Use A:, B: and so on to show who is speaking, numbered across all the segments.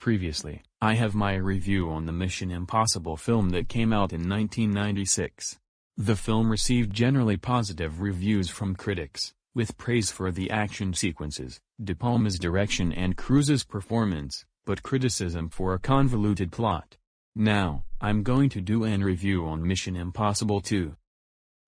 A: Previously, I have my review on the Mission Impossible film that came out in 1996. The film received generally positive reviews from critics, with praise for the action sequences, De Palma's direction and Cruise's performance, but criticism for a convoluted plot. Now, I'm going to do an review on Mission Impossible 2.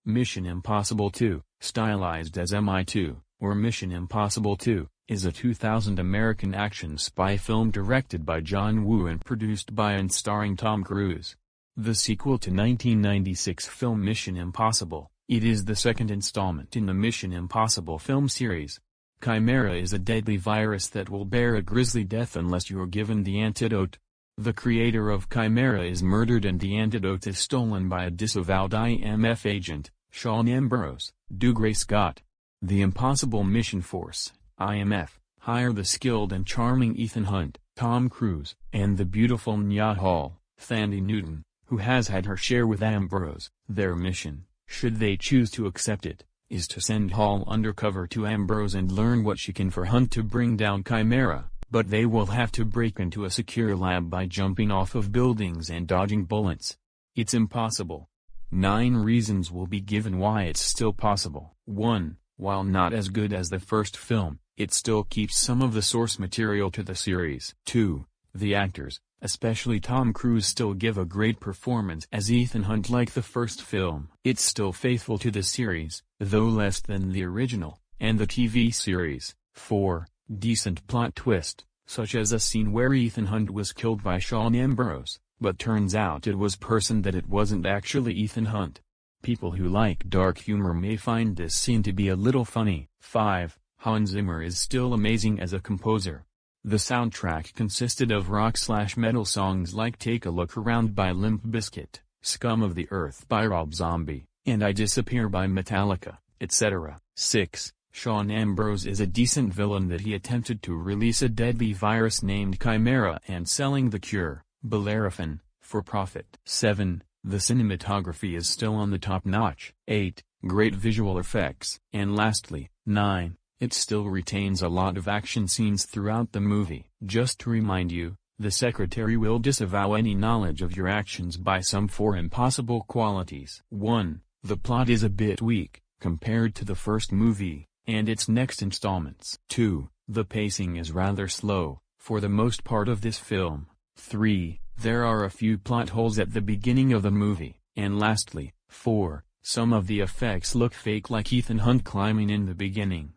A: Mission Impossible 2, stylized as MI2, or Mission Impossible 2, is a 2000 American action spy film directed by John Woo and produced by and starring Tom Cruise. The sequel to 1996 film Mission Impossible, it is the second installment in the Mission Impossible film series. Chimera is a deadly virus that will bear a grisly death unless you're given the antidote. The creator of Chimera is murdered and the antidote is stolen by a disavowed IMF agent, Shawn Ambrose, Dougray Scott. The Impossible Mission Force, IMF, hire the skilled and charming Ethan Hunt, Tom Cruise, and the beautiful Nya Hall, Thandie Newton, who has had her share with Ambrose. Their mission, should they choose to accept it, is to send Hall undercover to Ambrose and learn what she can for Hunt to bring down Chimera, but they will have to break into a secure lab by jumping off of buildings and dodging bullets. It's impossible. 9 reasons will be given why it's still possible. 1. While not as good as the first film, it still keeps some of the source material to the series. 2. The actors, especially Tom Cruise, still give a great performance as Ethan Hunt like the first film. It's still faithful to the series, though less than the original, and the TV series. 4. Decent plot twist, such as a scene where Ethan Hunt was killed by Shawn Ambrose, but turns out it wasn't actually Ethan Hunt. People who like dark humor may find this scene to be a little funny. 5. Hans Zimmer is still amazing as a composer. The soundtrack consisted of rock/metal songs like Take a Look Around by Limp Bizkit, Scum of the Earth by Rob Zombie, and I Disappear by Metallica, etc. 6. Shawn Ambrose is a decent villain that he attempted to release a deadly virus named Chimera and selling the cure, Bellerophon, for profit. 7. The cinematography is still on the top notch. 8. Great visual effects. And lastly, 9. It still retains a lot of action scenes throughout the movie. Just to remind you, the Secretary will disavow any knowledge of your actions by some 4 impossible qualities. 1. The plot is a bit weak, compared to the first movie, and its next installments. 2. The pacing is rather slow, for the most part of this film. 3. There are a few plot holes at the beginning of the movie. And lastly, 4. Some of the effects look fake, like Ethan Hunt climbing in the beginning.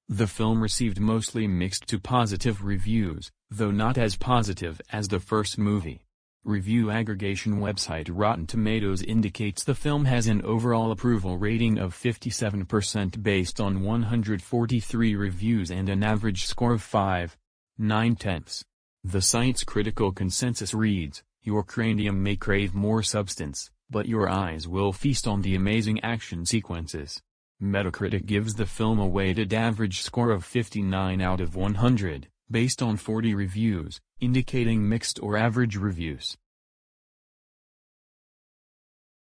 A: The film received mostly mixed to positive reviews, though not as positive as the first movie. Review aggregation website Rotten Tomatoes indicates the film has an overall approval rating of 57% based on 143 reviews and an average score of 5.9. The site's critical consensus reads, "Your cranium may crave more substance, but your eyes will feast on the amazing action sequences." Metacritic gives the film a weighted average score of 59 out of 100, based on 40 reviews, indicating mixed or average reviews.